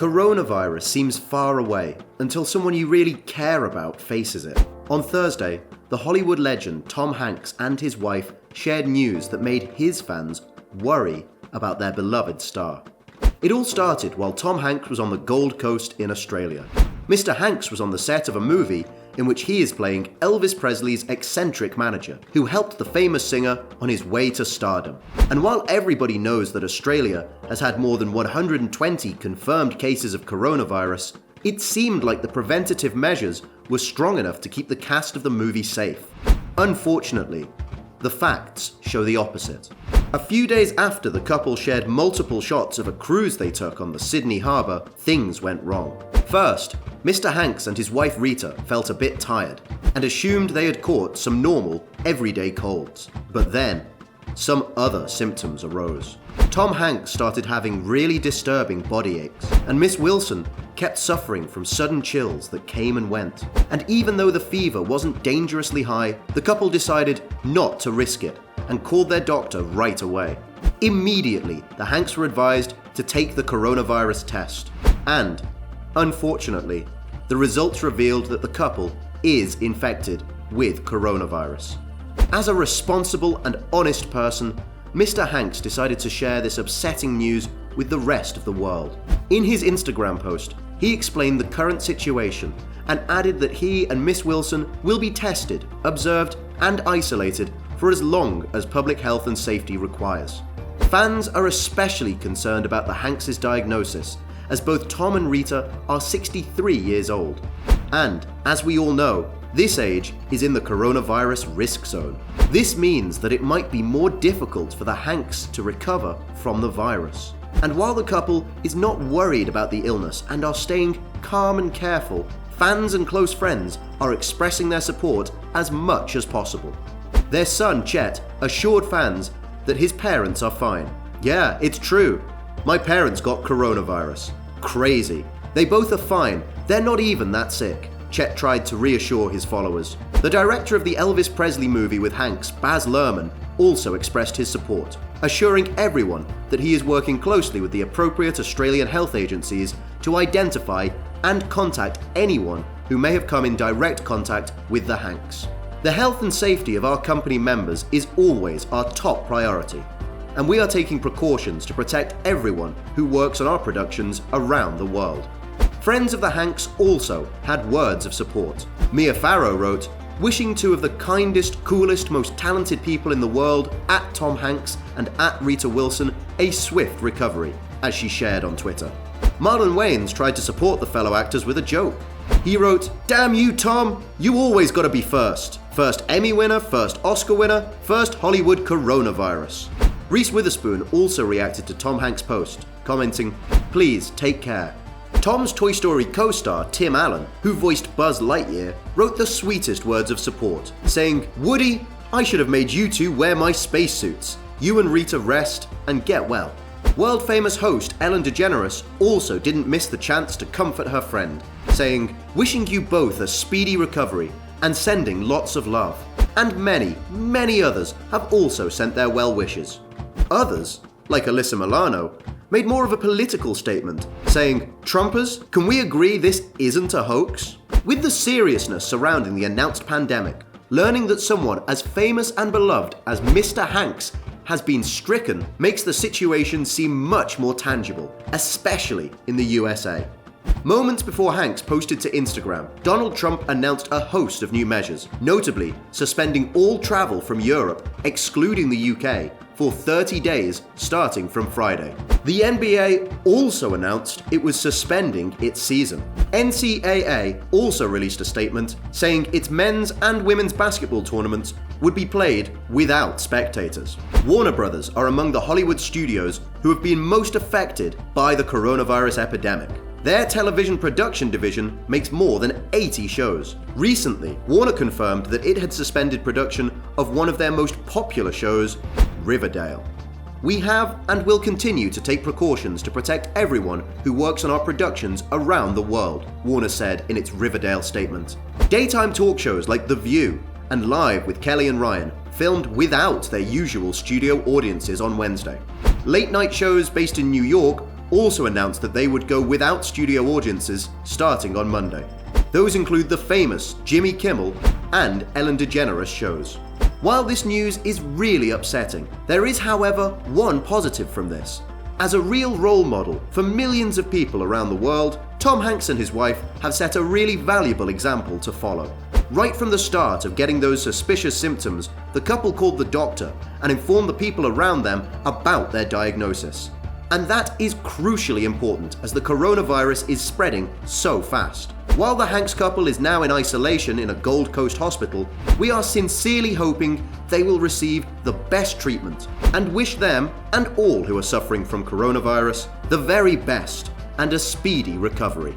Coronavirus seems far away until someone you really care about faces it. On Thursday, the Hollywood legend Tom Hanks and his wife shared news that made his fans worry about their beloved star. It all started while Tom Hanks was on the Gold Coast in Australia. Mr. Hanks was on the set of a movie in which he is playing Elvis Presley's eccentric manager, who helped the famous singer on his way to stardom. And while everybody knows that Australia has had more than 120 confirmed cases of coronavirus, it seemed like the preventative measures were strong enough to keep the cast of the movie safe. Unfortunately, the facts show the opposite. A few days after the couple shared multiple shots of a cruise they took on the Sydney harbour, things went wrong. First, Mr. Hanks and his wife Rita felt a bit tired and assumed they had caught some normal, everyday colds. But then, some other symptoms arose. Tom Hanks started having really disturbing body aches, and Miss Wilson kept suffering from sudden chills that came and went. And even though the fever wasn't dangerously high, the couple decided not to risk it and called their doctor right away. Immediately, the Hanks were advised to take the coronavirus test. And, unfortunately, the results revealed that the couple is infected with coronavirus. As a responsible and honest person, Mr. Hanks decided to share this upsetting news with the rest of the world. In his Instagram post, he explained the current situation and added that he and Miss Wilson will be tested, observed, and isolated for as long as public health and safety requires. Fans are especially concerned about the Hanks' diagnosis, as both Tom and Rita are 63 years old. And, as we all know, this age is in the coronavirus risk zone. This means that it might be more difficult for the Hanks to recover from the virus. And while the couple is not worried about the illness and are staying calm and careful, fans and close friends are expressing their support as much as possible. Their son, Chet, assured fans that his parents are fine. "Yeah, it's true. My parents got coronavirus. Crazy. They both are fine. They're not even that sick," Chet tried to reassure his followers. The director of the Elvis Presley movie with Hanks, Baz Luhrmann, also expressed his support, assuring everyone that he is working closely with the appropriate Australian health agencies to identify and contact anyone who may have come in direct contact with the Hanks. The health and safety of our company members is always our top priority, and we are taking precautions to protect everyone who works on our productions around the world. Friends of the Hanks also had words of support. Mia Farrow wrote, wishing two of the kindest, coolest, most talented people in the world, at Tom Hanks and at Rita Wilson, a swift recovery, as she shared on Twitter. Marlon Wayans tried to support the fellow actors with a joke. He wrote, "Damn you, Tom, you always gotta be first. First Emmy winner, first Oscar winner, first Hollywood coronavirus." Reese Witherspoon also reacted to Tom Hanks' post, commenting, "Please take care." Tom's Toy Story co-star Tim Allen, who voiced Buzz Lightyear, wrote the sweetest words of support, saying, "Woody, I should have made you two wear my spacesuits. You and Rita rest and get well." World-famous host Ellen DeGeneres also didn't miss the chance to comfort her friend, saying, "Wishing you both a speedy recovery and sending lots of love." And many, many others have also sent their well wishes. Others, like Alyssa Milano, made more of a political statement, saying, "Trumpers, can we agree this isn't a hoax?" With the seriousness surrounding the announced pandemic, learning that someone as famous and beloved as Mr. Hanks has been stricken makes the situation seem much more tangible, especially in the USA. Moments before Hanks posted to Instagram, Donald Trump announced a host of new measures, notably suspending all travel from Europe, excluding the UK, for 30 days starting from Friday. The NBA also announced it was suspending its season. NCAA also released a statement saying its men's and women's basketball tournaments would be played without spectators. Warner Brothers are among the Hollywood studios who have been most affected by the coronavirus epidemic. Their television production division makes more than 80 shows. Recently, Warner confirmed that it had suspended production of one of their most popular shows, Riverdale. "We have and will continue to take precautions to protect everyone who works on our productions around the world," Warner said in its Riverdale statement. Daytime talk shows like The View and Live with Kelly and Ryan filmed without their usual studio audiences on Wednesday. Late-night shows based in New York also announced that they would go without studio audiences starting on Monday. Those include the famous Jimmy Kimmel and Ellen DeGeneres shows. While this news is really upsetting, there is, however, one positive from this. As a real role model for millions of people around the world, Tom Hanks and his wife have set a really valuable example to follow. Right from the start of getting those suspicious symptoms, the couple called the doctor and informed the people around them about their diagnosis. And that is crucially important as the coronavirus is spreading so fast. While the Hanks couple is now in isolation in a Gold Coast hospital, we are sincerely hoping they will receive the best treatment and wish them and all who are suffering from coronavirus the very best and a speedy recovery.